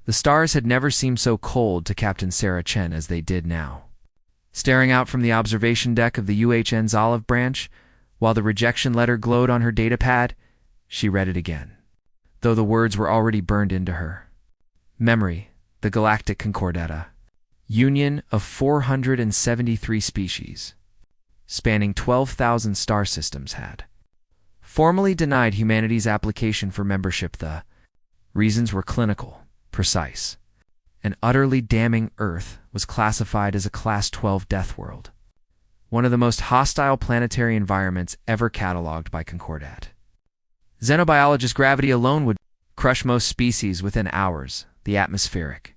The stars had never seemed so cold to Captain Sarah Chen as they did now. Staring out from the observation deck of the UHN's olive branch, while the rejection letter glowed on her datapad, she read it again, though the words were already burned into her. Memory, the Galactic Concordata. Union of 473 species, spanning 12,000 star systems, had formally denied humanity's application for membership. The reasons were clinical, precise, and utterly damning. Earth was classified as a Class 12 death world, one of the most hostile planetary environments ever cataloged by Concordat. Xenobiologist gravity alone would crush most species within hours. The atmospheric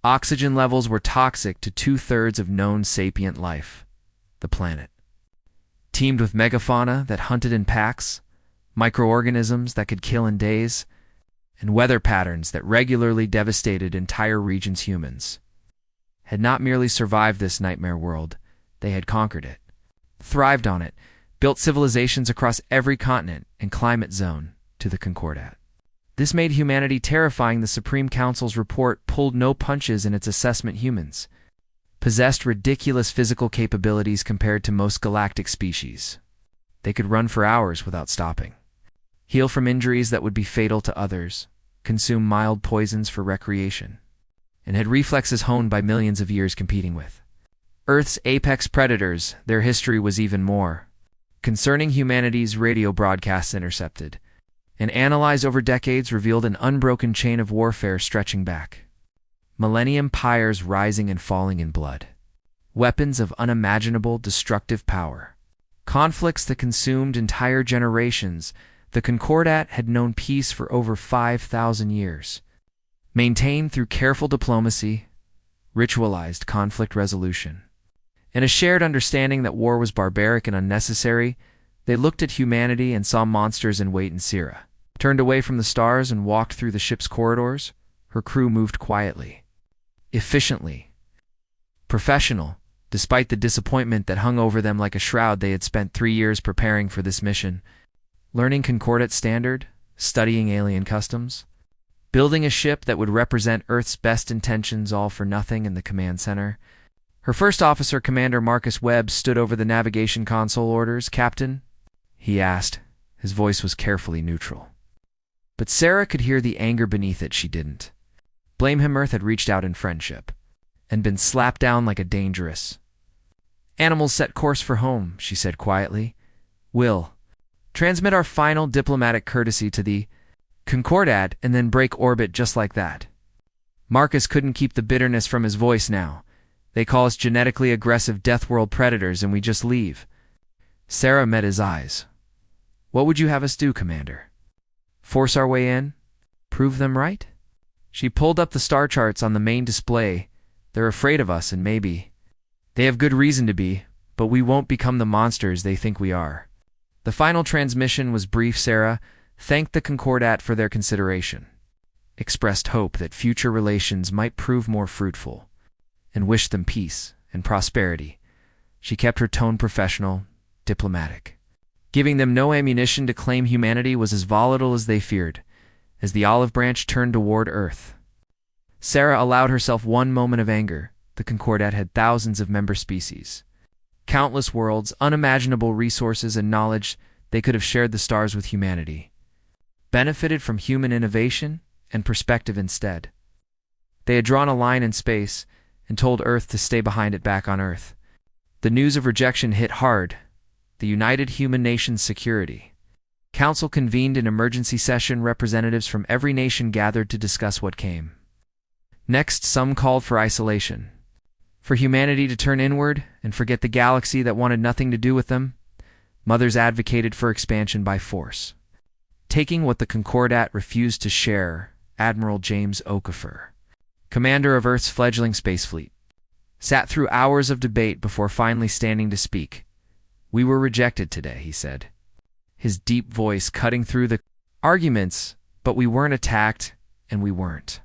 oxygen levels were toxic to 2/3 of known sapient life. The planet teemed with megafauna that hunted in packs, microorganisms that could kill in days, and weather patterns that regularly devastated entire regions. Humans had not merely survived this nightmare world, they had conquered it, thrived on it, built civilizations across every continent and climate zone to the Concordat. This made humanity terrifying. The Supreme Council's report pulled no punches in its assessment. Humans possessed ridiculous physical capabilities compared to most galactic species. They could run for hours without stopping, heal from injuries that would be fatal to others, consume mild poisons for recreation, and had reflexes honed by millions of years competing with Earth's apex predators. Their history was even more concerning. Humanity's radio broadcasts intercepted and analyzed over decades revealed an unbroken chain of warfare stretching back millennium, pyres rising and falling in blood, weapons of unimaginable destructive power, conflicts that consumed entire generations. The Concordat had known peace for over 5,000 years, maintained through careful diplomacy, ritualized conflict resolution, and a shared understanding that war was barbaric and unnecessary. They looked at humanity and saw monsters in wait, and Sarah turned away from the stars and walked through the ship's corridors. Her crew moved quietly, efficiently, professional, despite the disappointment that hung over them like a shroud. They had spent 3 years preparing for this mission, learning Concordat standard, studying alien customs, building a ship that would represent Earth's best intentions, all for nothing. In the command center, her first officer, Commander Marcus Webb, stood over the navigation console. "Orders, Captain?" he asked. His voice was carefully neutral, but Sarah could hear the anger beneath it. She didn't blame him. Earth had reached out in friendship and been slapped down like a dangerous animal. "Set course for home," she said quietly. "Will transmit our final diplomatic courtesy to the Concordat and then break orbit just like that." Marcus couldn't keep the bitterness from his voice now. "They call us genetically aggressive death world predators and we just leave." Sarah met his eyes. "What would you have us do, Commander? Force our way in? Prove them right?" She pulled up the star charts on the main display. "They're afraid of us, and maybe they have good reason to be, but we won't become the monsters they think we are." The final transmission was brief. Sarah thanked the Concordat for their consideration, expressed hope that future relations might prove more fruitful, and wished them peace and prosperity. She kept her tone professional, diplomatic, giving them no ammunition to claim humanity was as volatile as they feared. As the olive branch turned toward Earth, Sarah allowed herself one moment of anger. The Concordat had thousands of member species, countless worlds, unimaginable resources and knowledge. They could have shared the stars with humanity, benefited from human innovation and perspective. Instead, they had drawn a line in space and told Earth to stay behind it. Back on Earth, the news of rejection hit hard. The United Human Nations Security Council convened an emergency session. Representatives from every nation gathered to discuss what came next. Some called for isolation, for humanity to turn inward and forget the galaxy that wanted nothing to do with them. Mothers advocated for expansion by force, taking what the Concordat refused to share. Admiral James Okafor, commander of Earth's fledgling space fleet, sat through hours of debate before finally standing to speak. "We were rejected today," he said, his deep voice cutting through the arguments, "but we weren't attacked, and we weren't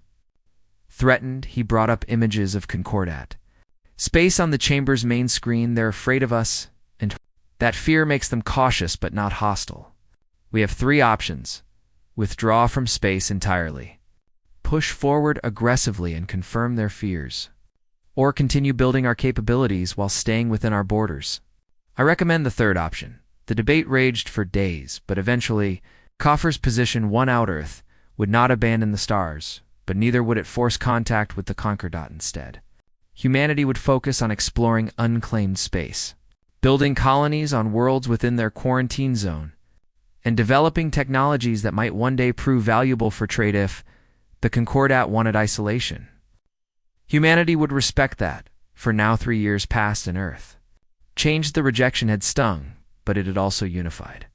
threatened." He brought up images of Concordat space on the chamber's main screen. "They're afraid of us, and that fear makes them cautious but not hostile. We have 3 options: withdraw from space entirely, push forward aggressively and confirm their fears, or continue building our capabilities while staying within our borders. I recommend the third option. The debate raged for days, but eventually, Coffer's position won out. Earth would not abandon the stars, but neither would it force contact with the Concordat instead. Humanity would focus on exploring unclaimed space, building colonies on worlds within their quarantine zone, and developing technologies that might one day prove valuable for trade if the Concordat wanted isolation. Humanity would respect that, for now 3 years passed and Earth. Change the rejection had stung, but it had also unified.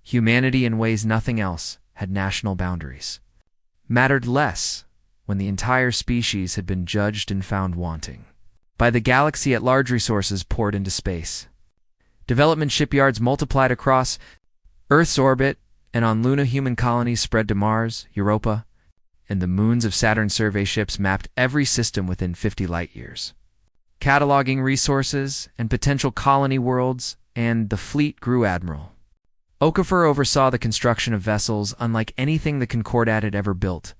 Humanity, in ways nothing else had national boundaries. Mattered less when the entire species had been judged and found wanting. By the galaxy at large, resources poured into space. Development shipyards multiplied across Earth's orbit, and on Luna human colonies spread to Mars, Europa, and the moons of Saturn. Survey ships mapped every system within 50 light-years, cataloging resources and potential colony worlds, and the fleet grew. Admiral Okafor oversaw the construction of vessels unlike anything the Concordat had ever built.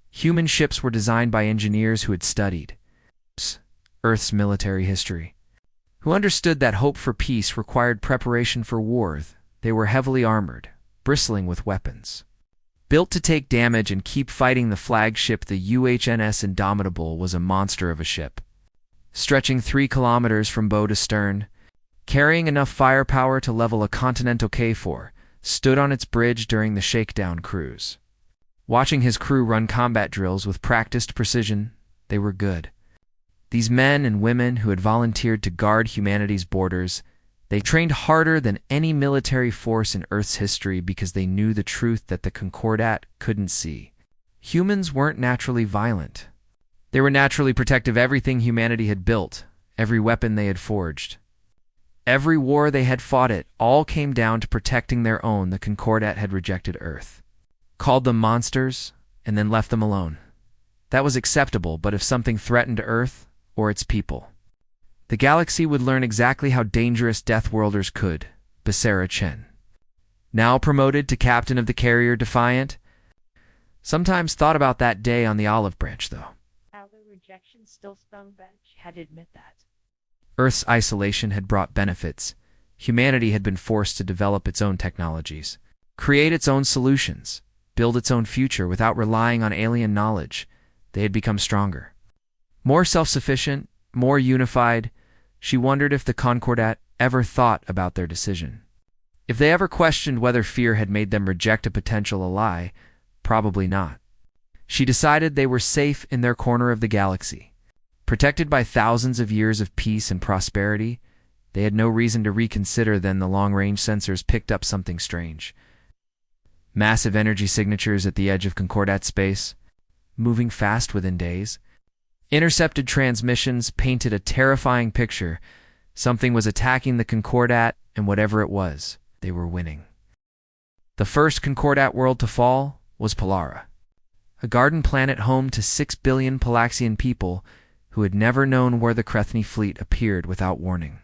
Human ships were designed by engineers who had studied Earth's military history, who understood that hope for peace required preparation for war. They were heavily armored, bristling with weapons. Built to take damage and keep fighting, the flagship, the UHNS Indomitable, was a monster of a ship. Stretching 3 kilometers from bow to stern, carrying enough firepower to level a Continental K4, stood on its bridge during the shakedown cruise. Watching his crew run combat drills with practiced precision, they were good. These men and women who had volunteered to guard humanity's borders, they trained harder than any military force in Earth's history because they knew the truth that the Concordat couldn't see. Humans weren't naturally violent. They were naturally protective. Everything humanity had built, every weapon they had forged, every war they had fought, it all came down to protecting their own. The Concordat had rejected Earth, called them monsters, and then left them alone. That was acceptable, but if something threatened Earth or its people, the galaxy would learn exactly how dangerous Deathworlders could. Becerra Chen, now promoted to captain of the carrier Defiant, sometimes thought about that day on the olive branch, though. How the rejection still stung, Bench had to admit that. Earth's isolation had brought benefits. Humanity had been forced to develop its own technologies, create its own solutions, build its own future without relying on alien knowledge. They had become stronger, more self-sufficient, more unified. She wondered if the Concordat ever thought about their decision. If they ever questioned whether fear had made them reject a potential ally, probably not. She decided they were safe in their corner of the galaxy. Protected by thousands of years of peace and prosperity, they had no reason to reconsider. Then the long-range sensors picked up something strange. Massive energy signatures at the edge of Concordat space, moving fast within days. Intercepted transmissions painted a terrifying picture. Something was attacking the Concordat, and whatever it was, they were winning. The first Concordat world to fall was Polara, a garden planet home to 6 billion Palaxian people who had never known where the Krethny fleet appeared without warning.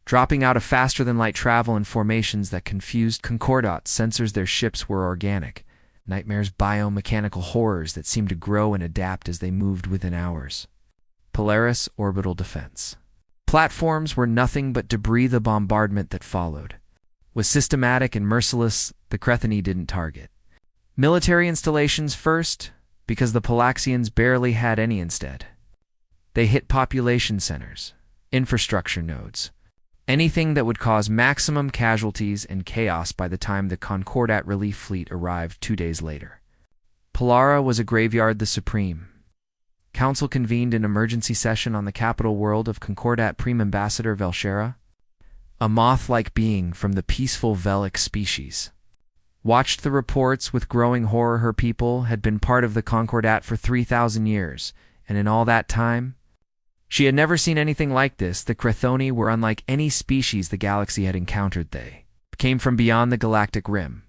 Dropping out of faster-than-light travel and formations that confused Concordat sensors, their ships were organic, nightmares, biomechanical horrors that seemed to grow and adapt as they moved within hours. Polaris Orbital Defense platforms were nothing but debris. The bombardment that followed was systematic and merciless. The Krethny didn't target military installations first, because the Palaxians barely had any. Instead, they hit population centers, infrastructure nodes, anything that would cause maximum casualties and chaos. By the time the Concordat relief fleet arrived 2 days later, Polara was a graveyard. The Supreme Council convened an emergency session on the capital world of Concordat. Prime Ambassador Velshera, a moth-like being from the peaceful Velic species, watched the reports with growing horror. Her people had been part of the Concordat for 3,000 years, and in all that time, she had never seen anything like this. The Krethoni were unlike any species the galaxy had encountered. They came from beyond the galactic rim,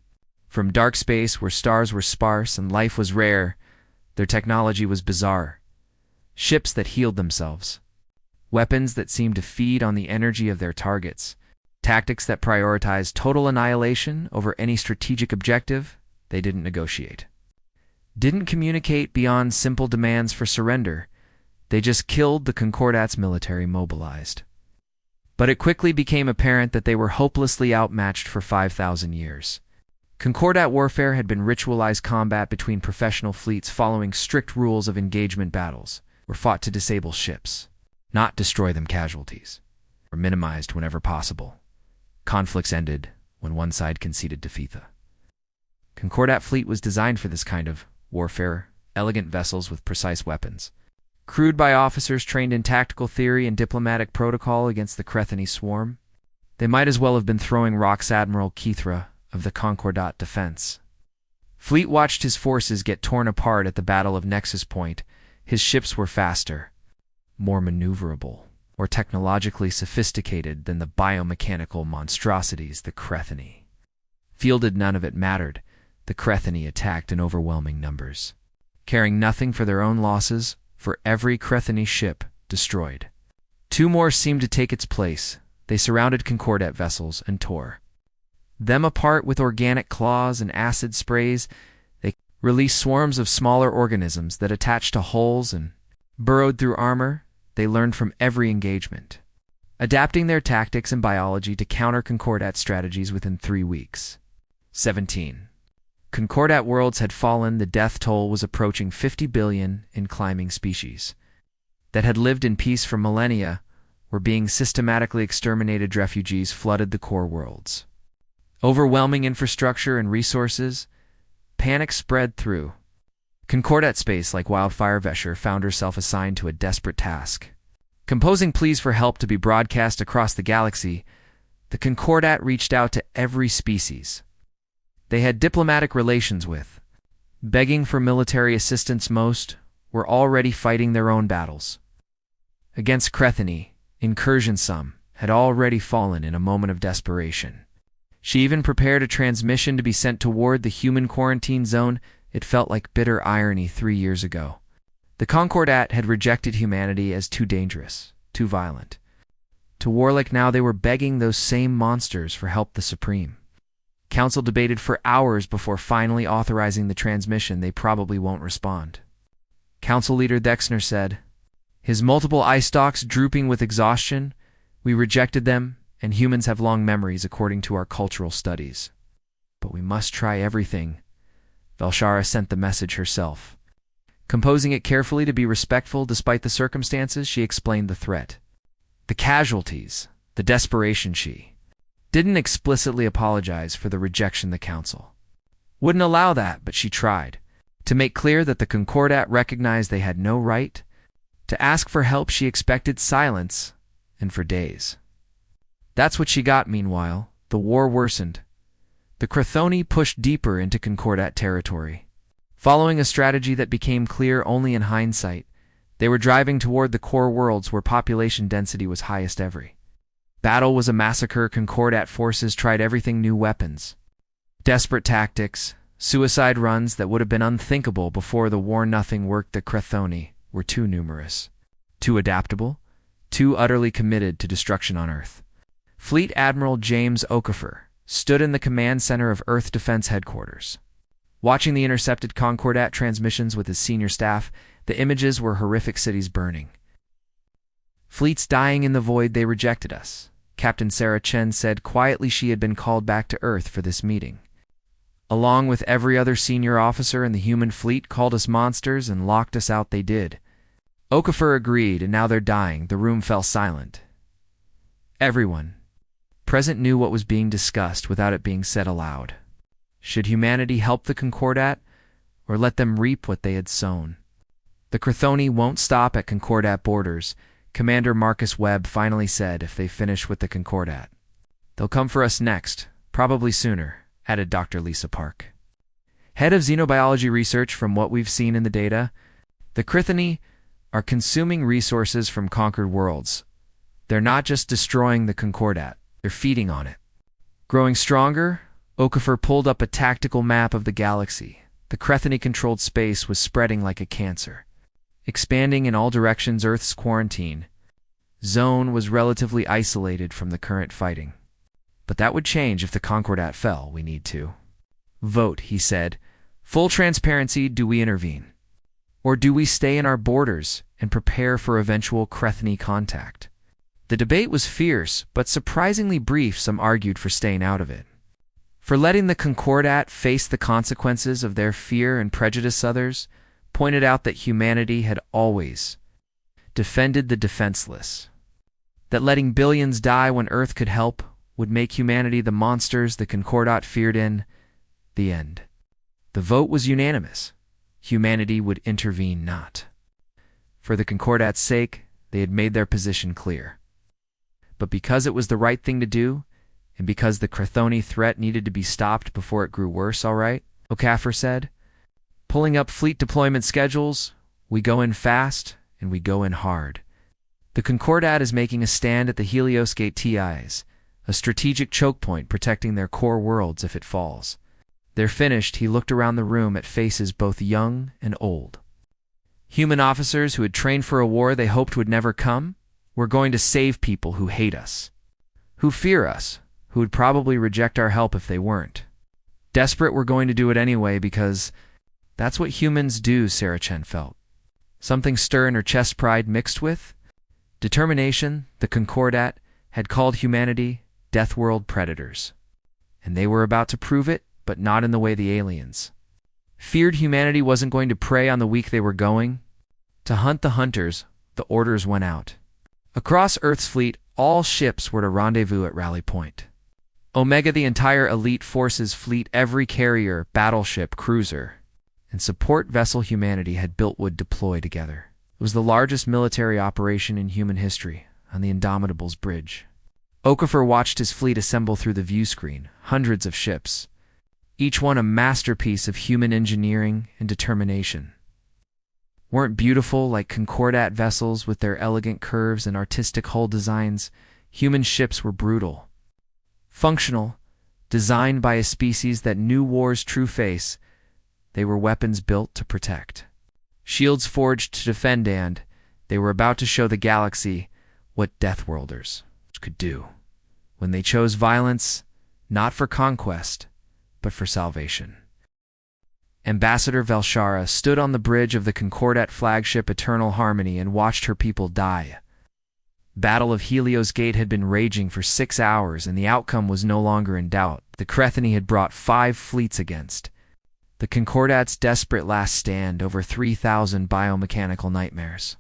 from dark space where stars were sparse and life was rare. Their technology was bizarre. Ships that healed themselves, weapons that seemed to feed on the energy of their targets, tactics that prioritized total annihilation over any strategic objective. They didn't negotiate. didn't communicate beyond simple demands for surrender. They just killed the Concordat's military mobilized. But it quickly became apparent that they were hopelessly outmatched for 5,000 years. Concordat warfare had been ritualized combat between professional fleets following strict rules of engagement. Battles were fought to disable ships, not destroy them. Casualties were minimized whenever possible. Conflicts ended when one side conceded defeat. The Concordat fleet was designed for this kind of warfare, elegant vessels with precise weapons, crewed by officers trained in tactical theory and diplomatic protocol against the Crethany swarm. They might as well have been throwing rocks. Admiral Kithra of the Concordat defense fleet watched his forces get torn apart at the Battle of Nexus Point. His ships were faster, more maneuverable, or technologically sophisticated than the biomechanical monstrosities the Crethany fielded. None of it mattered. The Crethany attacked in overwhelming numbers, caring nothing for their own losses. For every Crethany ship destroyed, two more seemed to take its place. They surrounded Concordat vessels and tore them apart with organic claws and acid sprays. They released swarms of smaller organisms that attached to hulls and burrowed through armor. They learned from every engagement, adapting their tactics and biology to counter Concordat strategies within 3 weeks. 17. Concordat worlds had fallen. The death toll was approaching 50 billion. In climbing species that had lived in peace for millennia were being systematically exterminated. Refugees flooded the core worlds. Overwhelming infrastructure and resources. Panic spread through Concordat space like wildfire. Vesher found herself assigned to a desperate task, composing pleas for help to be broadcast across the galaxy. The Concordat reached out to every species they had diplomatic relations with, begging for military assistance. Most were already fighting their own battles against Crethany incursion. Some had already fallen in a moment of desperation. She even prepared a transmission to be sent toward the human quarantine zone. It felt like bitter irony 3 years ago. The Concordat had rejected humanity as too dangerous, too violent, too warlike. Now they were begging those same monsters for help. The Supreme Council debated for hours before finally authorizing the transmission. They probably won't respond. Council leader Dexner said, his multiple eye stalks drooping with exhaustion, we rejected them, and humans have long memories according to our cultural studies. But we must try everything. Velshara sent the message herself. Composing it carefully to be respectful despite the circumstances, she explained the threat, the casualties, the desperation. She didn't explicitly apologize for the rejection. The council wouldn't allow that, but she tried to make clear that the Concordat recognized they had no right to ask for help. She expected silence, and for days that's what she got. Meanwhile, the war worsened. The Crethony pushed deeper into Concordat territory, following a strategy that became clear only in hindsight. They were driving toward the core worlds where population density was highest. Every battle was a massacre. Concordat forces tried everything: new weapons, desperate tactics, suicide runs that would have been unthinkable before the war. Nothing worked. The Crethony were too numerous, too adaptable, too utterly committed to destruction on Earth. Fleet Admiral James Okafor stood in the command center of Earth Defense Headquarters, watching the intercepted Concordat transmissions with his senior staff. The images were horrific: cities burning, fleets dying in the void. They rejected us, Captain Sarah Chen said quietly. She had been called back to Earth for this meeting, along with every other senior officer in the human fleet. Called us monsters and locked us out. They did. Okafor agreed, and now they're dying. The room fell silent. Everyone present knew what was being discussed without it being said aloud. Should humanity help the Concordat, or let them reap what they had sown? The Crethony won't stop at Concordat borders, Commander Marcus Webb finally said. If they finish with the Concordat, they'll come for us next, probably sooner, added Dr. Lisa Park, head of xenobiology research. From what we've seen in the data, the Crethony are consuming resources from conquered worlds. They're not just destroying the Concordat, they're feeding on it. Growing stronger, Okafor pulled up a tactical map of the galaxy. The Crethony-controlled space was spreading like a cancer, expanding in all directions. Earth's quarantine zone was relatively isolated from the current fighting. But that would change if the Concordat fell. We need to vote, he said, Full transparency, do we intervene? Or do we stay in our borders and prepare for eventual Crethony contact? The debate was fierce, but surprisingly brief. Some argued for staying out of it, for letting the Concordat face the consequences of their fear and prejudice. Others pointed out that humanity had always defended the defenseless, that letting billions die when Earth could help would make humanity the monsters the Concordat feared. In the end, the vote was unanimous. Humanity would intervene not. For the Concordat's sake, they had made their position clear. But because it was the right thing to do, and because the Crethony threat needed to be stopped before it grew worse, all right, Okafor said. Pulling up fleet deployment schedules, we go in fast, and we go in hard. The Concordat is making a stand at the Helios Gate TIs, a strategic choke point protecting their core worlds if it falls. They're finished. He looked around the room at faces both young and old. Human officers who had trained for a war they hoped would never come. We're going to save people who hate us, who fear us, who would probably reject our help if they weren't. Desperate, we're going to do it anyway because that's what humans do, Sarah Chen felt. Something stir in her chest, pride mixed with determination. The Concordat had called humanity Deathworld predators, and they were about to prove it, but not in the way the aliens feared. Humanity wasn't going to prey on the weak. They were going to hunt the hunters. The orders went out. Across Earth's fleet, all ships were to rendezvous at Rally Point. Omega, the entire elite forces fleet, every carrier, battleship, cruiser, and support vessel humanity had built would deploy together. It was the largest military operation in human history on the Indomitable's bridge. Okafor watched his fleet assemble through the view screen, hundreds of ships, each one a masterpiece of human engineering and determination. Weren't beautiful like Concordat vessels with their elegant curves and artistic hull designs. Human ships were brutal, functional, designed by a species that knew war's true face. They were weapons built to protect, shields forged to defend, and they were about to show the galaxy what Deathworlders could do when they chose violence, not for conquest, but for salvation. Ambassador Velshara stood on the bridge of the Concordat flagship Eternal Harmony and watched her people die. Battle of Helios Gate had been raging for 6 hours, and the outcome was no longer in doubt. The Crethony had brought 5 fleets against the Concordat's desperate last stand, over 3,000 biomechanical nightmares.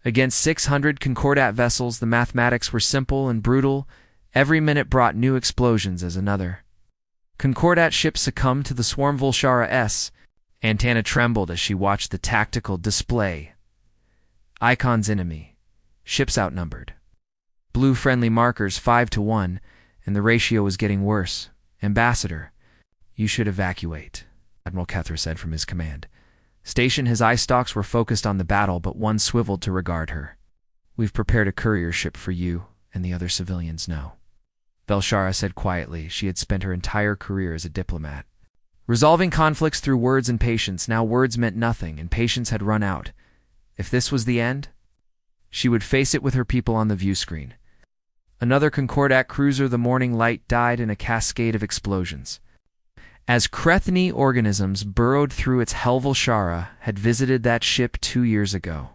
Against 600 Concordat vessels, the mathematics were simple and brutal. Every minute brought new explosions as another Concordat ship succumbed to the swarm. Velshara S. Antenna trembled as she watched the tactical display. Icons enemy. Ships outnumbered. Blue friendly markers 5-1, and the ratio was getting worse. Ambassador, you should evacuate, Admiral Kethra said from his command station. His eye stalks were focused on the battle, but one swiveled to regard her. We've prepared a courier ship for you, and the other civilians know, Velshara said quietly. She had spent her entire career as a diplomat, resolving conflicts through words and patience. Now words meant nothing, and patience had run out. If this was the end, she would face it with her people on the view screen. Another Concordat cruiser, the Morning Light, died in a cascade of explosions. As Crethony organisms burrowed through its hull, Velshara had visited that ship 2 years ago,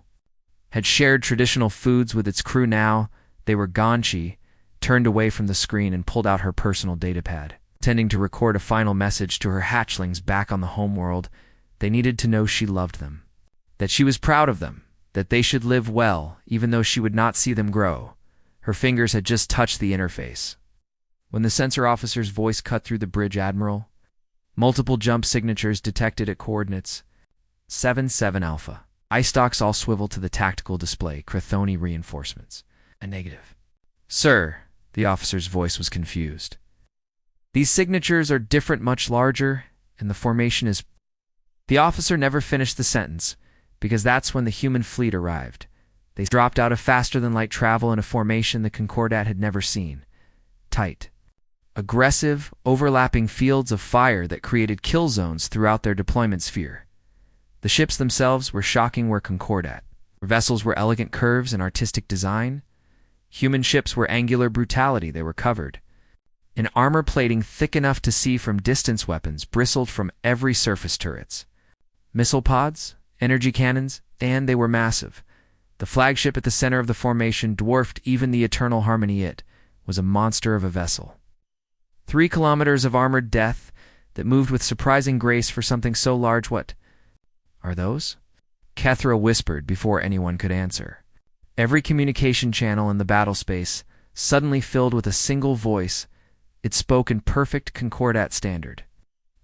had shared traditional foods with its crew. Now they were gone. She turned away from the screen and pulled out her personal datapad, intending to record a final message to her hatchlings back on the homeworld. They needed to know she loved them, that she was proud of them, that they should live well, even though she would not see them grow. Her fingers had just touched the interface when the sensor officer's voice cut through the bridge. Admiral, multiple jump signatures detected at coordinates 7-7 Alpha. Eye stalks all swiveled to the tactical display. Crethony reinforcements. A negative. Sir, the officer's voice was confused. These signatures are different, much larger, and the formation is... The officer never finished the sentence, because that's when the human fleet arrived. They dropped out of faster-than-light travel in a formation the Concordat had never seen. Tight, aggressive, overlapping fields of fire that created kill zones throughout their deployment sphere. The ships themselves were shocking. Where Concordat vessels were elegant curves and artistic design, human ships were angular brutality. They were covered An armor plating thick enough to see from distance weapons bristled from every surface turrets. Missile pods, energy cannons, and they were massive. The flagship at the center of the formation dwarfed even the Eternal Harmony. It was a monster of a vessel. 3 kilometers of armored death that moved with surprising grace for something so large. What are those? Kethra whispered before anyone could answer. Every communication channel in the battle space suddenly filled with a single voice. It spoke in perfect Concordat standard.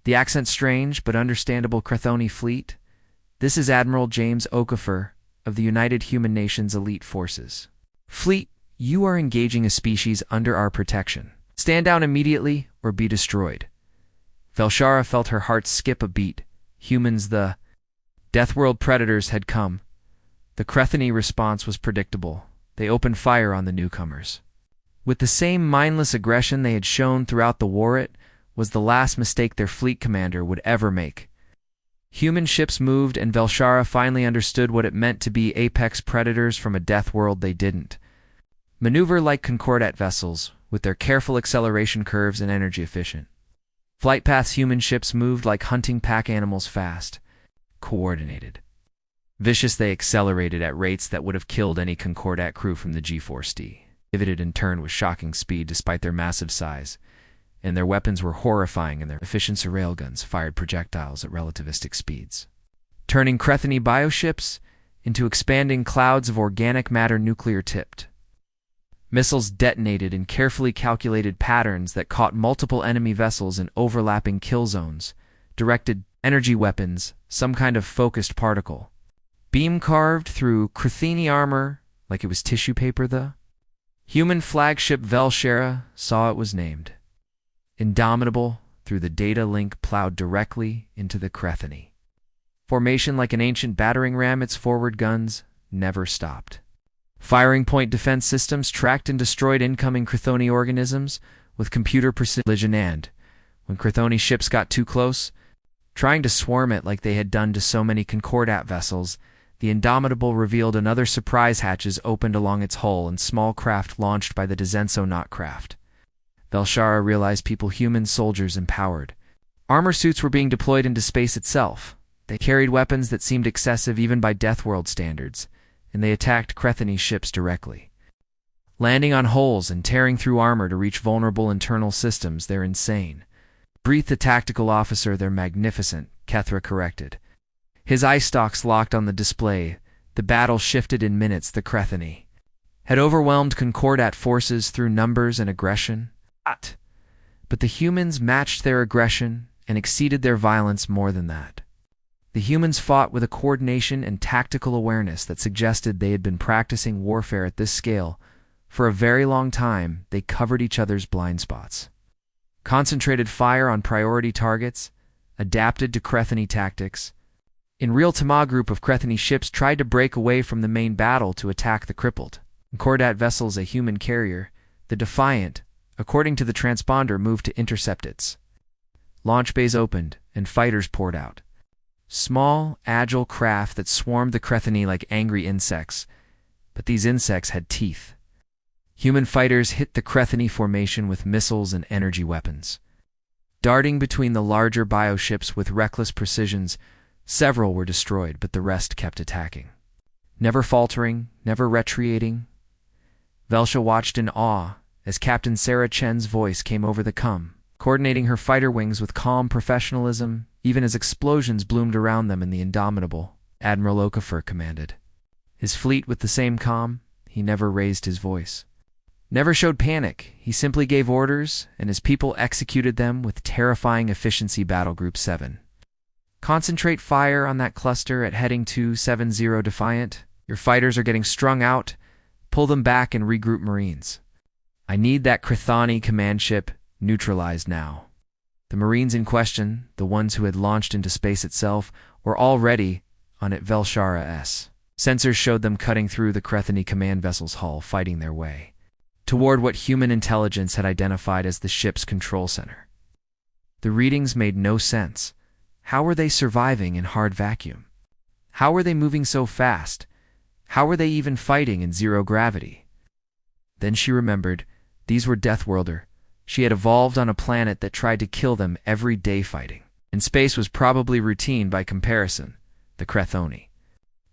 The accent strange but understandable. Crethoni Fleet. This is Admiral James Okafor of the United Human Nations Elite Forces. Fleet, you are engaging a species under our protection. Stand down immediately or be destroyed. Velshara felt her heart skip a beat. Humans, the Deathworld predators had come. The Crethoni response was predictable. They opened fire on the newcomers. With the same mindless aggression they had shown throughout the war, it was the last mistake their fleet commander would ever make. Human ships moved, and Velshara finally understood what it meant to be apex predators from a death world they didn't. Maneuver like Concordat vessels, with their careful acceleration curves and energy efficient. Flight paths human ships moved like hunting pack animals, fast, coordinated. Vicious, they accelerated at rates that would have killed any Concordat crew from the G4ST. Pivoted and turned with shocking speed despite their massive size, and their weapons were horrifying, and their efficient railguns fired projectiles at relativistic speeds, turning Crethoni bioships into expanding clouds of organic matter nuclear-tipped. Missiles detonated in carefully calculated patterns that caught multiple enemy vessels in overlapping kill zones, directed energy weapons, some kind of focused particle, beam carved through Crethoni armor like it was tissue paper. The human flagship Velshara saw it was named. Indomitable, through the data link plowed directly into the Crethoni formation like an ancient battering ram. Its forward guns never stopped. Firing point defense systems tracked and destroyed incoming Crethoni organisms with computer precision, and when Crethoni ships got too close, trying to swarm it like they had done to so many Concordat vessels, the Indomitable revealed another surprise. Hatches opened along its hull, and small craft launched by the Desenso Not craft. Velshara realized people, human soldiers, empowered. Armor suits were being deployed into space itself. They carried weapons that seemed excessive even by Deathworld standards, and they attacked Crethoni ships directly. Landing on hulls and tearing through armor to reach vulnerable internal systems. They're insane. Breathed the tactical officer. They're magnificent, Kethra corrected. His eye stalks locked on the display. The battle shifted in minutes. The Crethoni had overwhelmed Concordat forces through numbers and aggression. But the humans matched their aggression and exceeded their violence more than that. The humans fought with a coordination and tactical awareness that suggested they had been practicing warfare at this scale for a very long time. They covered each other's blind spots, concentrated fire on priority targets, adapted to Crethoni tactics. In real time, a group of Crethoni ships tried to break away from the main battle to attack the crippled Concordat vessels. A human carrier, the Defiant, according to the transponder, moved to intercept its. Launch bays opened, and fighters poured out. Small, agile craft that swarmed the Crethoni like angry insects, but these insects had teeth. Human fighters hit the Crethoni formation with missiles and energy weapons. Darting between the larger bioships with reckless precisions, several were destroyed, but the rest kept attacking. Never faltering, never retreating. Velsha watched in awe as Captain Sarah Chen's voice came over the comm, coordinating her fighter wings with calm professionalism, even as explosions bloomed around them. In the Indomitable, Admiral Okafor commanded his fleet with the same calm. He never raised his voice, never showed panic. He simply gave orders, and his people executed them with terrifying efficiency. Battle Group 7. Concentrate fire on that cluster at heading 270 Defiant. Your fighters are getting strung out. Pull them back and regroup Marines. I need that Crethoni command ship neutralized now. The Marines in question, the ones who had launched into space itself, were already on it. Velshara-S sensors showed them cutting through the Crethoni command vessel's hull, fighting their way toward what human intelligence had identified as the ship's control center. The readings made no sense. How were they surviving in hard vacuum? How were they moving so fast? How were they even fighting in zero gravity? Then she remembered, these were Deathworlder She had evolved on a planet that tried to kill them every day fighting. And space was probably routine by comparison, the Crethoni.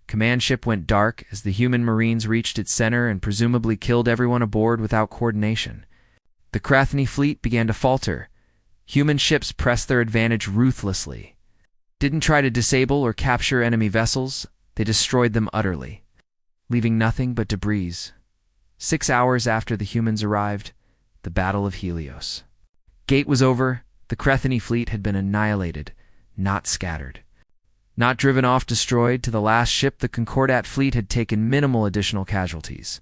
Command ship went dark as the human marines reached its center and presumably killed everyone aboard without coordination. The Crethoni fleet began to falter. Human ships pressed their advantage ruthlessly. Didn't try to disable or capture enemy vessels, they destroyed them utterly, leaving nothing but debris. 6 hours after the humans arrived, the Battle of Helios. Gate was over. The Crethoni fleet had been annihilated, not scattered. Not driven off destroyed, to the last ship the Concordat fleet had taken minimal additional casualties.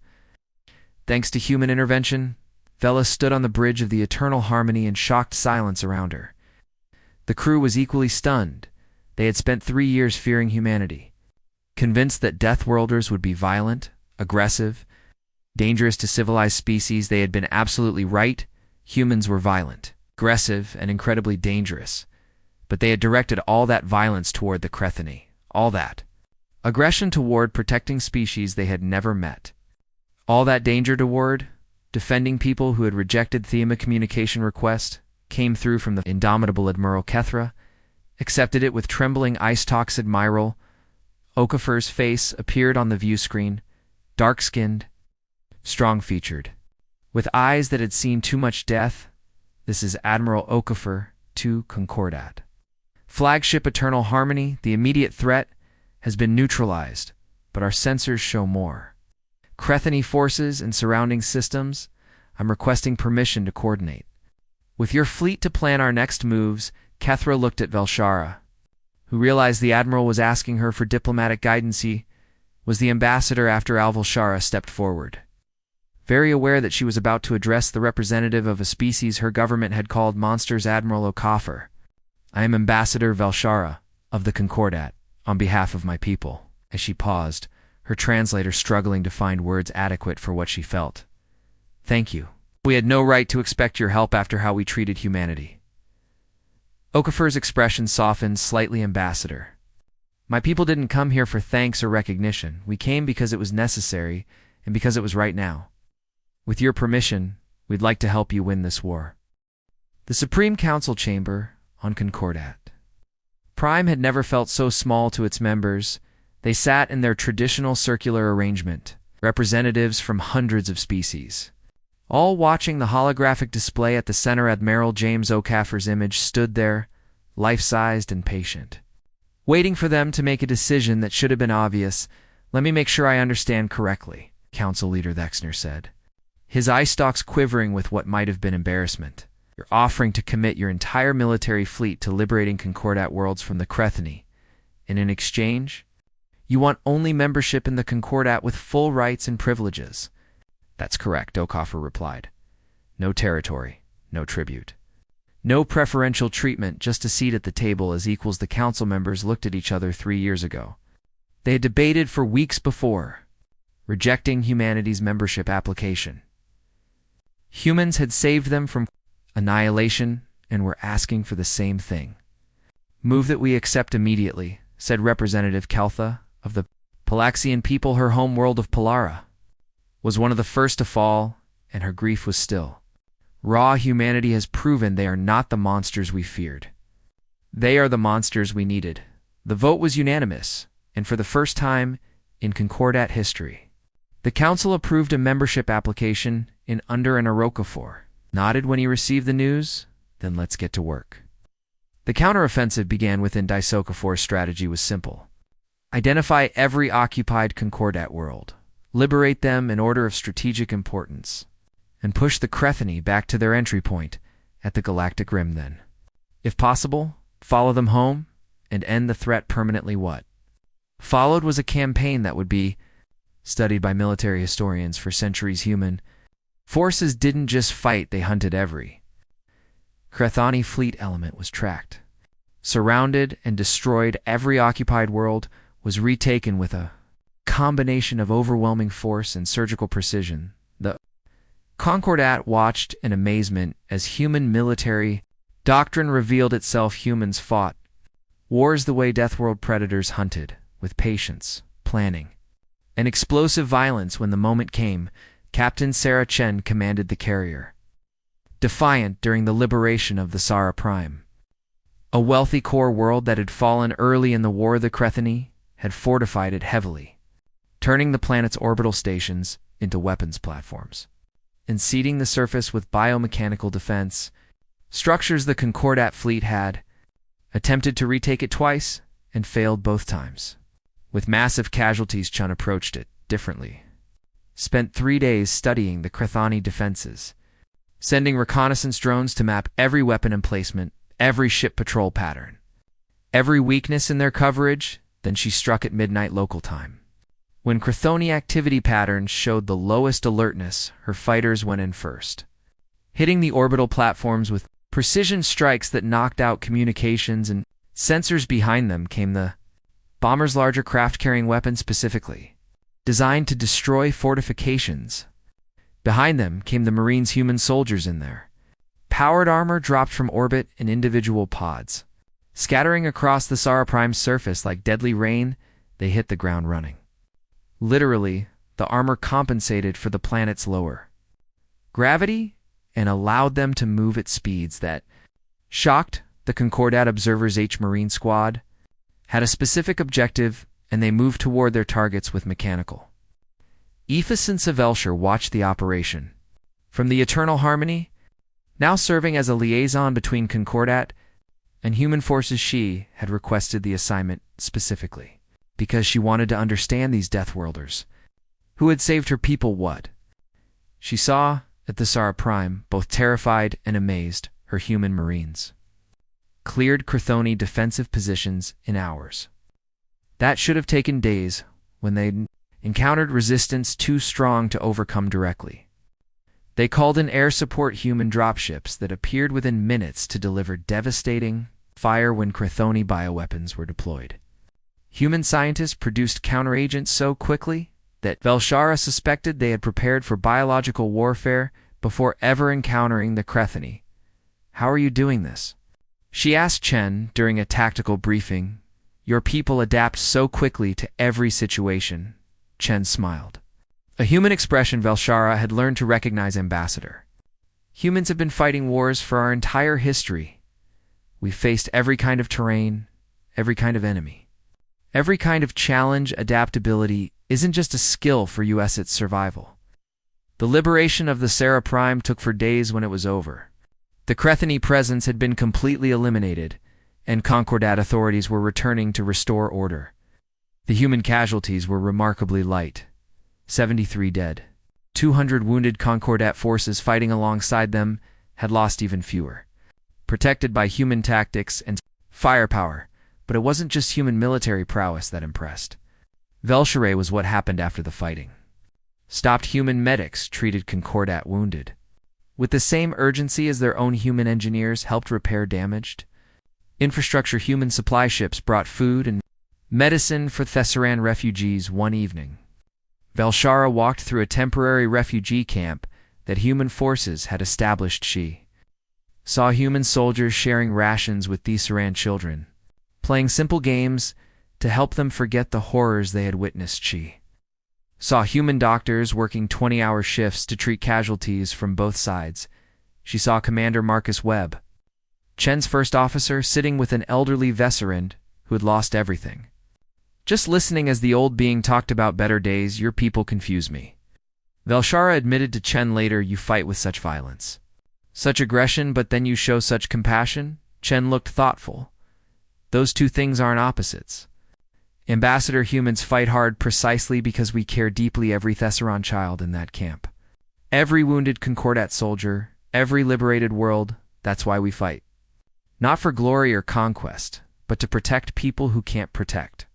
Thanks to human intervention, Vela stood on the bridge of the Eternal Harmony in shocked silence around her. The crew was equally stunned. They had spent 3 years fearing humanity. Convinced that Deathworlders would be violent, aggressive, dangerous to civilized species, they had been absolutely right. Humans were violent, aggressive, and incredibly dangerous. But they had directed all that violence toward the Crethoni. All that. Aggression toward protecting species they had never met. All that danger toward defending people who had rejected Thema communication request, came through from the indomitable Admiral Kethra, accepted it with trembling ice-tox Admiral. Okafor's face appeared on the view screen, dark-skinned, strong-featured. With eyes that had seen too much death, this is Admiral Okafor to Concordat. Flagship Eternal Harmony, the immediate threat, has been neutralized, but our sensors show more. Crethoni forces and surrounding systems, I'm requesting permission to coordinate. With your fleet to plan our next moves, Kethra looked at Velshara, who realized the Admiral was asking her for diplomatic guidance. He was the ambassador after Velshara stepped forward. Very aware that she was about to address the representative of a species her government had called monsters, Admiral Okafor. I am Ambassador Velshara of the Concordat, on behalf of my people. As she paused, her translator struggling to find words adequate for what she felt. Thank you. We had no right to expect your help after how we treated humanity. Okafor's expression softened slightly. Ambassador. My people didn't come here for thanks or recognition. We came because it was necessary and because it was right now. With your permission, we'd like to help you win this war. The Supreme Council Chamber on Concordat. Prime had never felt so small to its members. They sat in their traditional circular arrangement, representatives from hundreds of species. All watching the holographic display at the center. Admiral James Okafor's image stood there, life-sized and patient. Waiting for them to make a decision that should have been obvious. Let me make sure I understand correctly, Council Leader Thexner said, his eye stalks quivering with what might have been embarrassment. You're offering to commit your entire military fleet to liberating Concordat worlds from the Crethoni, and in exchange, you want only membership in the Concordat with full rights and privileges. That's correct, Okafor replied. No territory, no tribute. No preferential treatment, just a seat at the table as equals. The council members looked at each other 3 years ago. They had debated for weeks before, rejecting humanity's membership application. Humans had saved them from annihilation and were asking for the same thing. Move that we accept immediately, said Representative Keltha of the Palaxian people. Her home world of Palara was one of the first to fall, and her grief was still. Raw humanity has proven they are not the monsters we feared. They are the monsters we needed. The vote was unanimous, and for the first time in Concordat history, the council approved a membership application in under an Okafor. Nodded when he received the news. Then let's get to work. The counteroffensive began within Okafor's strategy was simple. Identify every occupied Concordat world, liberate them in order of strategic importance, and push the Crethoni back to their entry point at the Galactic Rim. Then, if possible, follow them home and end the threat permanently. What followed was a campaign that would be studied by military historians for centuries. Human forces didn't just fight, they hunted. Every Crethoni fleet element was tracked, surrounded, and destroyed. Every occupied world was retaken with a combination of overwhelming force and surgical precision. The Concordat watched in amazement as human military doctrine revealed itself. Humans fought wars the way Deathworld predators hunted, with patience, planning, and explosive violence. When the moment came, Captain Sarah Chen commanded the carrier. defiant during the liberation of the Sara Prime. A wealthy core world that had fallen early in the War of the Crethani had fortified it heavily, turning the planet's orbital stations into weapons platforms, and seeding the surface with biomechanical defense structures. The Concordat fleet had attempted to retake it twice and failed both times. With massive casualties, Chun approached it differently. Spent 3 days studying the Crethani defenses, sending reconnaissance drones to map every weapon emplacement, every ship patrol pattern, every weakness in their coverage. Then she struck at midnight local time. When Crethoni activity patterns showed the lowest alertness, her fighters went in first, hitting the orbital platforms with precision strikes that knocked out communications and sensors. Behind them came the bombers, larger craft carrying weapons specifically designed to destroy fortifications. Behind them came the Marines, human soldiers in there. Powered armor dropped from orbit in individual pods. Scattering across the Sara Prime's surface like deadly rain, they hit the ground running. Literally, the armor compensated for the planet's lower gravity and allowed them to move at speeds that shocked the Concordat observers. Marine squad had a specific objective, and they moved toward their targets with mechanical efficiency. Velshar watched the operation from the Eternal Harmony, now serving as a liaison between Concordat and human forces. She had requested the assignment specifically because she wanted to understand these Deathworlders who had saved her people. What she saw at the Sara Prime, both terrified and amazed, her human Marines cleared Crethoni defensive positions in hours. That should have taken days when they encountered resistance too strong to overcome directly. They called in air support human dropships that appeared within minutes to deliver devastating fire when Crethoni bioweapons were deployed. Human scientists produced counteragents so quickly that Velshara suspected they had prepared for biological warfare before ever encountering the Crethani. "How are you doing this?" she asked Chen during a tactical briefing. "Your people adapt so quickly to every situation." Chen smiled. A human expression Velshara had learned to recognize. "Ambassador, humans have been fighting wars for our entire history. We've faced every kind of terrain, every kind of enemy, every kind of challenge. Adaptability isn't just a skill for us, it's survival." The liberation of the Sara Prime took for days. When it was over, the Crethani presence had been completely eliminated, and Concordat authorities were returning to restore order. The human casualties were remarkably light. 73 dead. 200 wounded. Concordat forces fighting alongside them had lost even fewer, protected by human tactics and firepower. But it wasn't just human military prowess that impressed. Velshare was what happened after the fighting. Stopped human medics treated Concordat wounded with the same urgency as their own human engineers helped repair damaged infrastructure. Human supply ships brought food and medicine for Thessaran refugees. One evening, Velshara walked through a temporary refugee camp that human forces had established. She saw human soldiers sharing rations with Thessaran children, playing simple games to help them forget the horrors they had witnessed. She saw human doctors working 20-hour shifts to treat casualties from both sides. She saw Commander Marcus Webb, Chen's first officer, sitting with an elderly Vesserand who had lost everything, just listening as the old being talked about better days. "Your people confuse me," Velshara admitted to Chen later. "You fight with such violence, such aggression, but then you show such compassion." Chen looked thoughtful. "Those two things aren't opposites. Ambassador, humans fight hard precisely because we care deeply. Every Thessaran child in that camp, every wounded Concordat soldier, every liberated world. That's why we fight. Not for glory or conquest, but to protect people who can't protect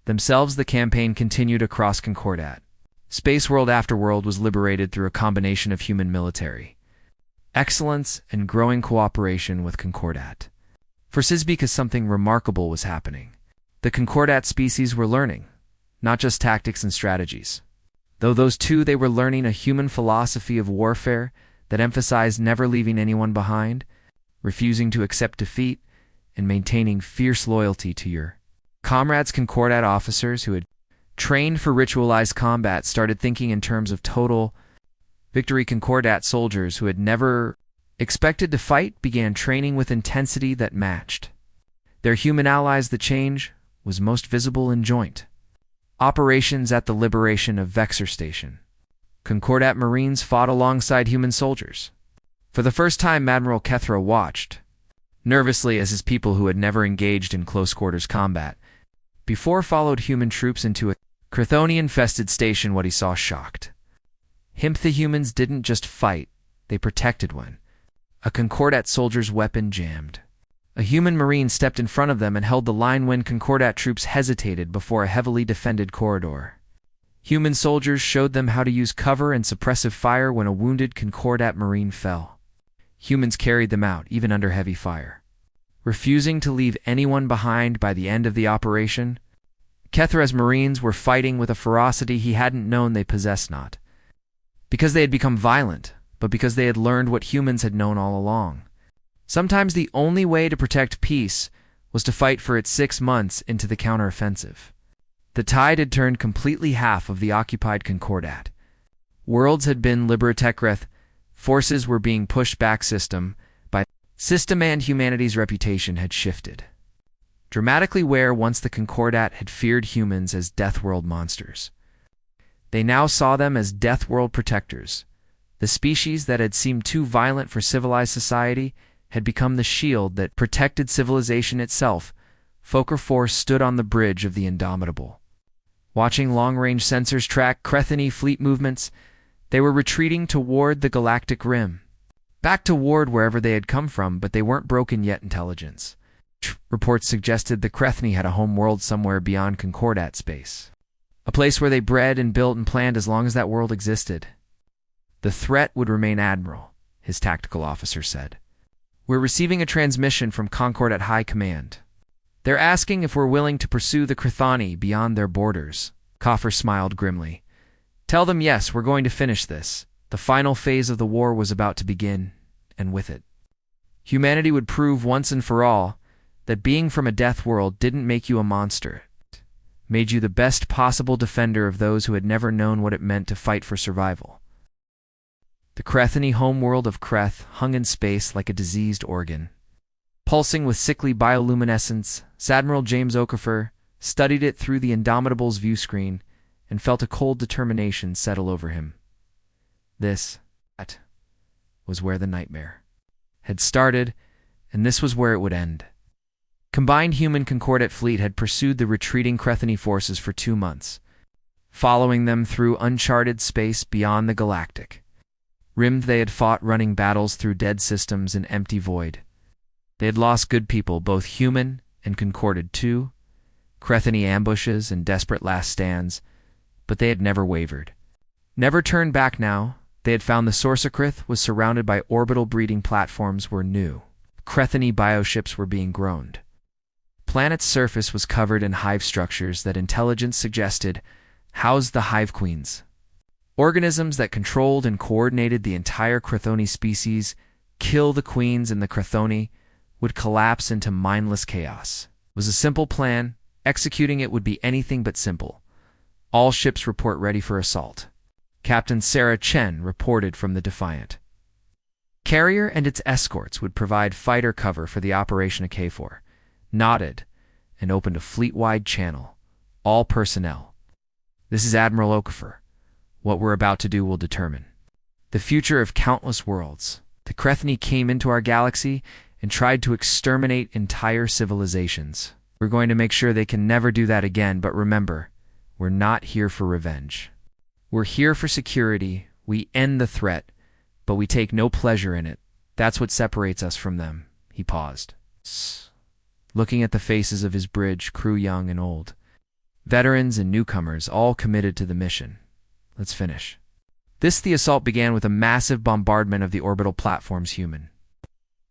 themselves." The campaign continued across Concordat. Space world after world was liberated through a combination of human military excellence and growing cooperation with Concordat. For Sisbecause something remarkable was happening. The Concordat species were learning, not just tactics and strategies. Though those two, they were learning a human philosophy of warfare that emphasized never leaving anyone behind, refusing to accept defeat, and maintaining fierce loyalty to your comrades. Concordat officers who had trained for ritualized combat started thinking in terms of total victory. Concordat soldiers who had never expected to fight, began training with intensity that matched. Their human allies, the change was most visible in joint. Operations at the liberation of Vexor Station. Concordat Marines fought alongside human soldiers. For the first time, Admiral Kethra watched, nervously as his people who had never engaged in close-quarters combat before followed human troops into a Chthonian-infested station. What he saw shocked him. The humans didn't just fight, they protected when a Concordat soldier's weapon jammed. A human marine stepped in front of them and held the line when Concordat troops hesitated before a heavily defended corridor. Human soldiers showed them how to use cover and suppressive fire when a wounded Concordat marine fell. Humans carried them out, even under heavy fire. Refusing to leave anyone behind by the end of the operation, Kethra's marines were fighting with a ferocity he hadn't known they possessed, not because they had become violent, but because they had learned what humans had known all along. Sometimes the only way to protect peace was to fight for it 6 months into the counteroffensive. The tide had turned completely half of the occupied Concordat. Worlds had been Liberatecreth, forces were being pushed back system by system, and humanity's reputation had shifted dramatically where once the Concordat had feared humans as Deathworld monsters. They now saw them as Deathworld protectors. The species that had seemed too violent for civilized society had become the shield that protected civilization itself. Fokker 4 stood on the bridge of the Indomitable. Watching long-range sensors track Crethony fleet movements, they were retreating toward the Galactic Rim. Back toward wherever they had come from, but they weren't broken yet intelligence. Reports suggested the Crethony had a home world somewhere beyond Concordat space. A place where they bred and built and planned as long as that world existed. The threat would remain, Admiral, his tactical officer said. We're receiving a transmission from Concordat High Command. They're asking if we're willing to pursue the Chthoni beyond their borders. Coffer smiled grimly. Tell them yes, we're going to finish this. The final phase of the war was about to begin, and with it, humanity would prove once and for all that being from a death world didn't make you a monster. It made you the best possible defender of those who had never known what it meant to fight for survival. The Crethony homeworld of Creth hung in space like a diseased organ. Pulsing with sickly bioluminescence, Admiral James Okafor studied it through the Indomitable's view screen and felt a cold determination settle over him. That was where the nightmare had started, and this was where it would end. Combined human Concordat fleet had pursued the retreating Crethony forces for 2 months, following them through uncharted space beyond the Galactic Rim. They had fought running battles through dead systems and empty void. They had lost good people, both human and Concordat too, Crethony ambushes and desperate last stands, but they had never wavered. Never turned back now. They had found the Sorcekrith was surrounded by orbital breeding platforms where new Crethony bioships were being grown. Planet's surface was covered in hive structures that intelligence suggested housed the hive queens. Organisms that controlled and coordinated the entire Crethony species. Kill the queens, and the Crethony would collapse into mindless chaos. It was a simple plan. Executing it would be anything but simple. All ships report ready for assault. Captain Sarah Chen reported from the Defiant. Carrier and its escorts would provide fighter cover for the operation of K4. Nodded and opened a fleet-wide channel. All personnel. This is Admiral Okafor. What we're about to do will determine the future of countless worlds. The Crethony came into our galaxy and tried to exterminate entire civilizations. We're going to make sure they can never do that again, but remember, we're not here for revenge. We're here for security. We end the threat, but we take no pleasure in it. That's what separates us from them. He paused, looking at the faces of his bridge, crew young and old. Veterans and newcomers, all committed to the mission. Let's finish. The assault began with a massive bombardment of the orbital platforms human,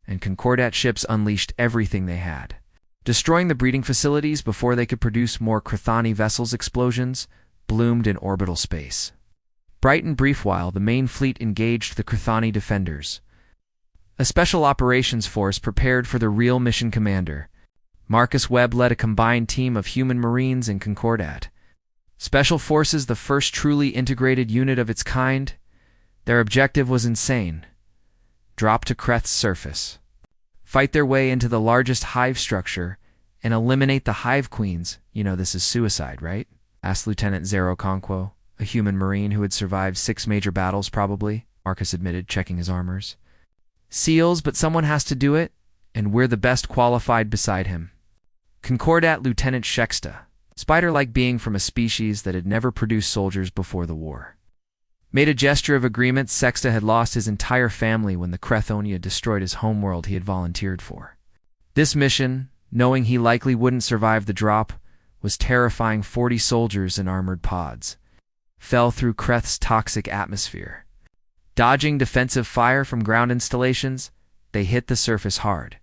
and Concordat ships unleashed everything they had, destroying the breeding facilities before they could produce more Chthoni vessels. Explosions bloomed in orbital space. Bright and brief while the main fleet engaged the Chthoni defenders. A special operations force prepared for the real mission. Commander Marcus Webb led a combined team of human marines and Concordat Special Forces, the first truly integrated unit of its kind. Their objective was insane: drop to Kreth's surface, fight their way into the largest hive structure, and eliminate the hive queens. You know this is suicide, right? Asked Lieutenant Zero Conquo, a human marine who had survived 6 major battles probably, Marcus admitted, checking his armors. Seals, but someone has to do it, and we're the best qualified beside him. Concordat Lieutenant Shexta, spider-like being from a species that had never produced soldiers before the war, made a gesture of agreement. Sexta had lost his entire family when the Krethonia destroyed his homeworld he had volunteered for. This mission, knowing he likely wouldn't survive the drop, was terrifying. 40 soldiers in armored pods fell through Kreth's toxic atmosphere. Dodging defensive fire from ground installations, they hit the surface hard.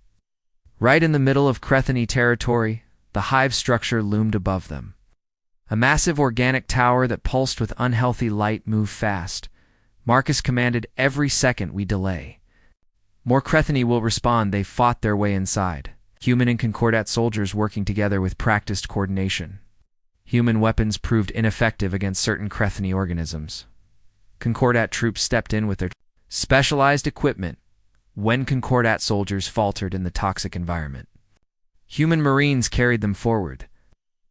Right in the middle of Krethony territory, the hive structure loomed above them. A massive organic tower that pulsed with unhealthy light moved fast. Marcus commanded, every second we delay, more Krethony will respond. They fought their way inside, human and Concordat soldiers working together with practiced coordination. Human weapons proved ineffective against certain Krethony organisms. Concordat troops stepped in with their specialized equipment when Concordat soldiers faltered in the toxic environment. Human marines carried them forward.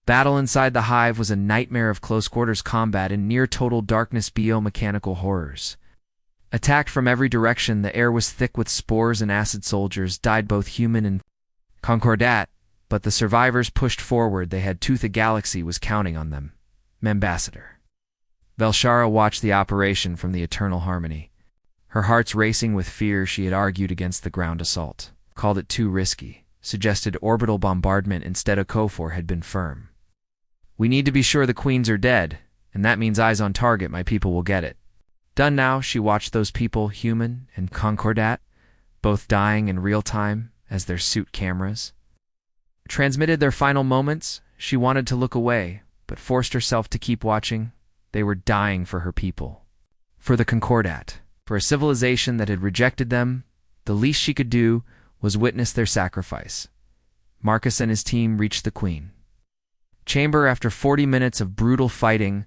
Battle inside the hive was a nightmare of close-quarters combat in near-total darkness. Biomechanical horrors attacked from every direction. The air was thick with spores and acid. Soldiers died, both human and Concordat, but the survivors pushed forward. They had tooth. A galaxy was counting on them. Ambassador Velshara watched the operation from the Eternal Harmony. Her heart's racing with fear. She had argued against the ground assault, called it too risky, suggested orbital bombardment instead. Of Kofor had been firm. We need to be sure the queens are dead, and that means eyes on target. My people will get it done now. She watched those people, human and Concordat, both dying in real time as their suit cameras transmitted their final moments. She wanted to look away, but forced herself to keep watching. They were dying for her people, for the Concordat, for a civilization that had rejected them. The least she could do was witness their sacrifice. Marcus and his team reached the Queen chamber after 40 minutes of brutal fighting.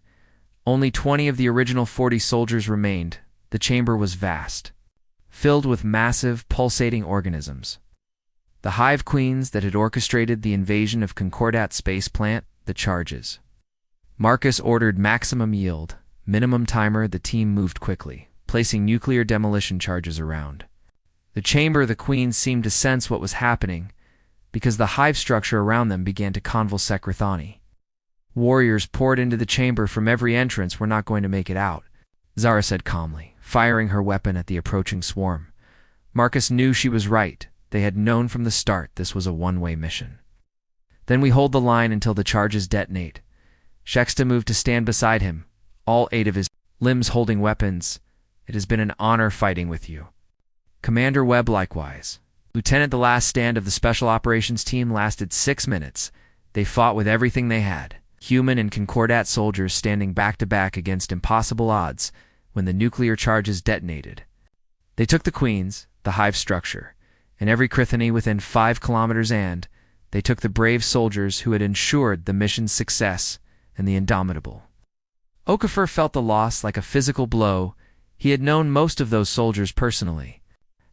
Only 20 of the original 40 soldiers remained. The chamber was vast, filled with massive, pulsating organisms. The hive queens that had orchestrated the invasion of Concordat space plant, the charges. Marcus ordered maximum yield, minimum timer. The team moved quickly, placing nuclear demolition charges around the chamber. The queens seemed to sense what was happening, because the hive structure around them began to convulse. Krethani warriors poured into the chamber from every entrance. We're not going to make it out, Zara said calmly, firing her weapon at the approaching swarm. Marcus knew she was right. They had known from the start this was a one-way mission. Then we hold the line until the charges detonate. Shexta moved to stand beside him, all 8 of his limbs holding weapons. It has been an honor fighting with you. Commander Webb likewise. Lieutenant, the last stand of the Special Operations Team lasted 6 minutes. They fought with everything they had, human and Concordat soldiers standing back-to-back against impossible odds when the nuclear charges detonated. They took the queens, the hive structure, and every Krethony within 5 kilometers, and they took the brave soldiers who had ensured the mission's success and the indomitable. Okafor felt the loss like a physical blow. He had known most of those soldiers personally,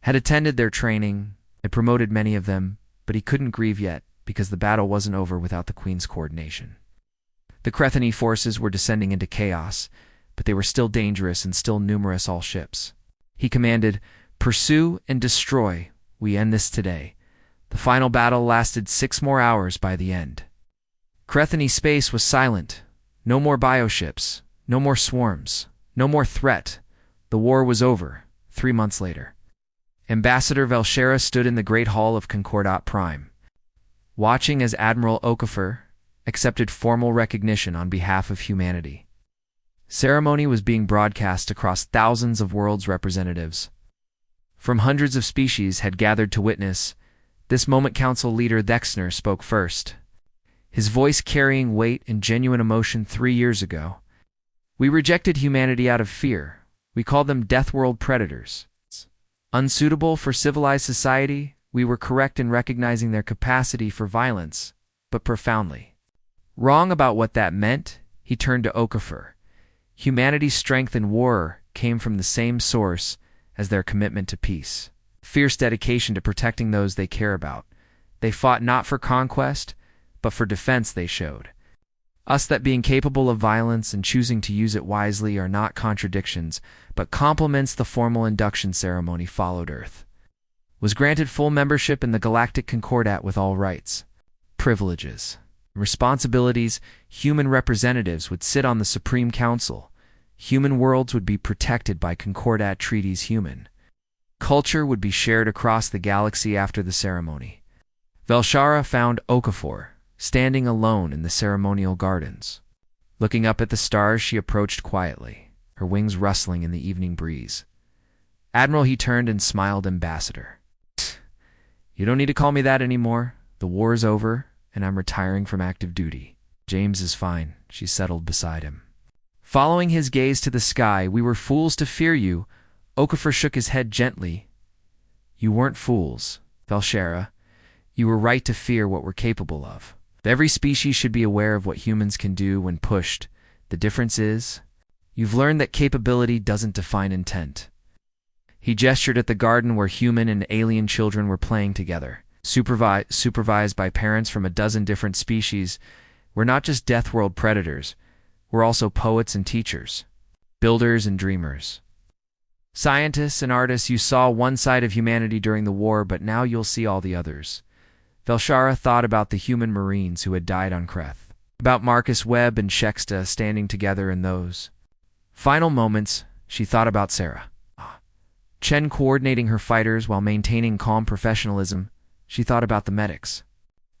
had attended their training, had promoted many of them, but he couldn't grieve yet because the battle wasn't over without the Queen's coordination. The Krethony forces were descending into chaos, but they were still dangerous and still numerous. All ships. He commanded, pursue and destroy. We end this today. The final battle lasted 6 more hours by the end. Krethony space was silent. No more bioships, no more swarms, no more threat. The war was over, 3 months later. Ambassador Velshara stood in the Great Hall of Concordat Prime, watching as Admiral Okafor accepted formal recognition on behalf of humanity. Ceremony was being broadcast across thousands of world's representatives from hundreds of species had gathered to witness. This moment Council leader Thexner spoke first, his voice carrying weight and genuine emotion. 3 years ago, we rejected humanity out of fear. We called them Deathworld predators. Unsuitable for civilized society. We were correct in recognizing their capacity for violence, but profoundly wrong about what that meant. He turned to Okafor. Humanity's strength in war came from the same source as their commitment to peace. fierce dedication to protecting those they care about. They fought not for conquest, but for defense, they showed. Us that being capable of violence and choosing to use it wisely are not contradictions, but complements. The formal induction ceremony followed. Earth was granted full membership in the Galactic Concordat with all rights, privileges, and responsibilities. Human representatives would sit on the Supreme Council. Human worlds would be protected by Concordat treaties. Human culture would be shared across the galaxy. After the ceremony, Velshara found Okafor standing alone in the ceremonial gardens. Looking up at the stars, she approached quietly, her wings rustling in the evening breeze. Admiral, he turned and smiled. Ambassador, you don't need to call me that anymore. The war is over, and I'm retiring from active duty. James is fine, she settled beside him. Following his gaze to the sky, we were fools to fear you. Okafor shook his head gently. You weren't fools, Velshara. You were right to fear what we're capable of. Every species should be aware of what humans can do when pushed. The difference is, you've learned that capability doesn't define intent. He gestured at the garden where human and alien children were playing together, supervised by parents from a dozen different species. We're not just Deathworld predators. We're also poets and teachers, builders and dreamers. Scientists and artists. You saw one side of humanity during the war, but now you'll see all the others. Velshara thought about the human Marines who had died on Kreth, about Marcus Webb and Shexta standing together in those final moments. She thought about Sarah Chen coordinating her fighters while maintaining calm professionalism. She thought about the medics,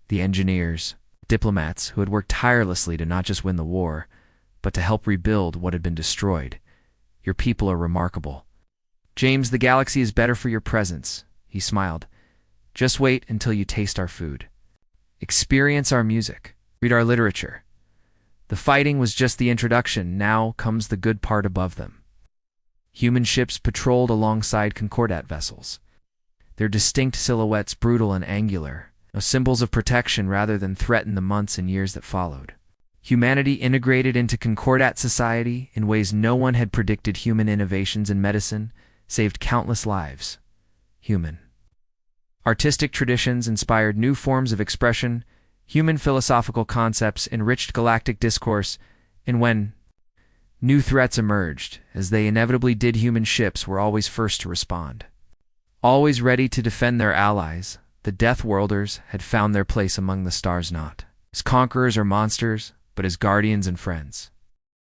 the engineers, diplomats who had worked tirelessly to not just win the war, but to help rebuild what had been destroyed. Your people are remarkable. James, the galaxy is better for your presence, he smiled. Just wait until you taste our food. Experience our music. Read our literature. The fighting was just the introduction. Now comes the good part above them. Human ships patrolled alongside Concordat vessels, their distinct silhouettes brutal and angular, symbols of protection rather than threat. In the months and years that followed, humanity integrated into Concordat society in ways no one had predicted. Human innovations in medicine saved countless lives. Human artistic traditions inspired new forms of expression. Human philosophical concepts enriched galactic discourse. And when new threats emerged, as they inevitably did, human ships were always first to respond. Always ready to defend their allies, the Deathworlders had found their place among the stars, not as conquerors or monsters, but as guardians and friends.